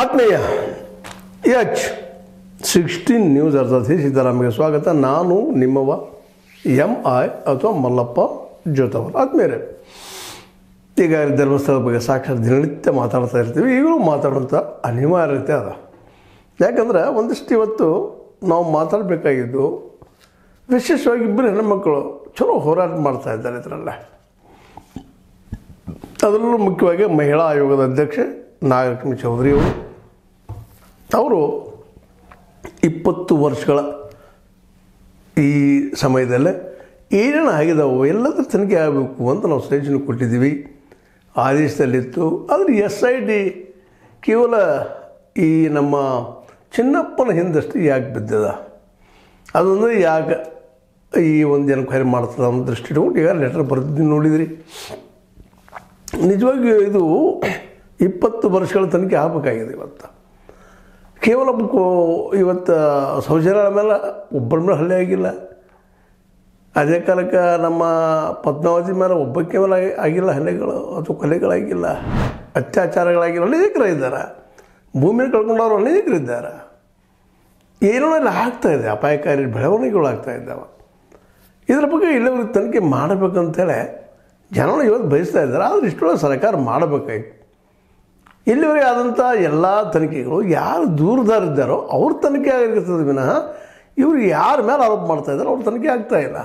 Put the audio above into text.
ಆತ್ಮೀಯ H16 news ಅರ್ಥಾತ್ ಸಿದ್ದರಾಮಯ್ಯ ಸ್ವಾಗತ. ನಾನು ನಿಮ್ಮವ MI ಅಥವಾ ಮಲ್ಲಪ್ಪ ಜೋತವರ್. ಆತ್ಮೀಯರೇ, ಈಗ ಧರ್ಮಸ್ಥಳದ ಬಗ್ಗೆ ಸಾಕ್ಷಾತ್ ದಿನನಿತ್ಯ ಮಾತಾಡ್ತಾ ಇರ್ತೀವಿ. ಈಗಲೂ ಮಾತಾಡೋಂಥ ಅನಿವಾರ್ಯತೆ ಅದ. ಯಾಕಂದ್ರೆ ಒಂದಿಷ್ಟು ಇವತ್ತು ನಾವು ಮಾತಾಡಬೇಕಾಗಿದ್ದು ವಿಶೇಷವಾಗಿ ಇಬ್ಬರು ಹೆಣ್ಣುಮಕ್ಕಳು ಚಲೋ ಹೋರಾಟ ಮಾಡ್ತಾ ಇದ್ದಾರೆ ಇದರಲ್ಲ. ಅದರಲ್ಲೂ ಮುಖ್ಯವಾಗಿ ಮಹಿಳಾ ಆಯೋಗದ ಅಧ್ಯಕ್ಷೆ ನಾಗಲಕ್ಷ್ಮಿ ಚೌಧರಿ ಅವರು 20 ವರ್ಷಗಳ ಈ ಸಮಯದಲ್ಲೇ ಏನೇನು ಆಗಿದಾವೆ ಎಲ್ಲದರ ತನಿಖೆ ಆಗಬೇಕು ಅಂತ ನಾವು ಸಜೆಷನ್ ಕೊಟ್ಟಿದ್ದೀವಿ. ಆದೇಶದಲ್ಲಿತ್ತು. ಆದರೆ SIT ಕೇವಲ ಈ ನಮ್ಮ ಚಿನ್ನಪ್ಪನ ಹಿಂದಷ್ಟು ಯಾಕೆ ಬಿದ್ದದ, ಅದೊಂದು ಯಾಕೆ ಈ ಒಂದು ಜನಕ್ಕೆ ಹೈರ್ ಮಾಡ್ತದೆ ಅನ್ನೋ ದೃಷ್ಟಿ ಇಟ್ಕೊಂಡು ಈಗ ಲೆಟರ್ ಬರೆದಿದ್ದೀನಿ, ನೋಡಿದ್ರಿ. ನಿಜವಾಗಿ ಇದು 20 ವರ್ಷಗಳ ತನಿಖೆ ಆಗಬೇಕಾಗಿದೆ. ಕೇವಲ ಇವತ್ತು ಶೌಚಾಲಯಗಳ ಮೇಲೆ ಒಬ್ಬರ ಮೇಲೆ ಹಲ್ಲೆ ಆಗಿಲ್ಲ. ಅದೇ ಕಾಲಕ್ಕೆ ನಮ್ಮ ಪದ್ಮಾವತಿ ಮೇಲೆ ಒಬ್ಬಕ್ಕೆ ಮೇಲೆ ಆಗಿಲ್ಲ ಹಲ್ಲೆಗಳು ಅಥವಾ ಕೊಲೆಗಳಾಗಿಲ್ಲ, ಅತ್ಯಾಚಾರಗಳಾಗಿಲ್ಲ. ಅನೇಕರು ಇದ್ದಾರೆ, ಭೂಮಿಯನ್ನು ಕಳ್ಕೊಂಡವರು ಅನೇಕರಿದ್ದಾರೆ. ಏನೋ ಎಲ್ಲ ಆಗ್ತಾಯಿದೆ, ಅಪಾಯಕಾರಿ ಬೆಳವಣಿಗೆಗಳು ಆಗ್ತಾಯಿದ್ದಾವೆ. ಇದರ ಬಗ್ಗೆ ಇಲ್ಲಿವರೆಗೆ ತನಿಖೆ ಮಾಡಬೇಕಂತೇಳಿ ಜನಗಳು ಇವತ್ತು ಬಯಸ್ತಾ ಇದ್ದಾರೆ. ಆದರೆ ಇಷ್ಟೊಳಗೆ ಸರ್ಕಾರ ಮಾಡಬೇಕಾಗಿತ್ತು. ಇಲ್ಲಿವರೆಗೆ ಆದಂಥ ಎಲ್ಲ ತನಿಖೆಗಳು ಯಾರು ದೂರದಾರಿದ್ದಾರೋ ಅವ್ರ ತನಿಖೆ ಆಗಿರ್ತದೆ ವಿನಃ ಇವ್ರಿಗೆ ಯಾರ ಮೇಲೆ ಆರೋಪ ಮಾಡ್ತಾಯಿದ್ದಾರೋ ಅವ್ರ ತನಿಖೆ ಆಗ್ತಾಯಿಲ್ಲ.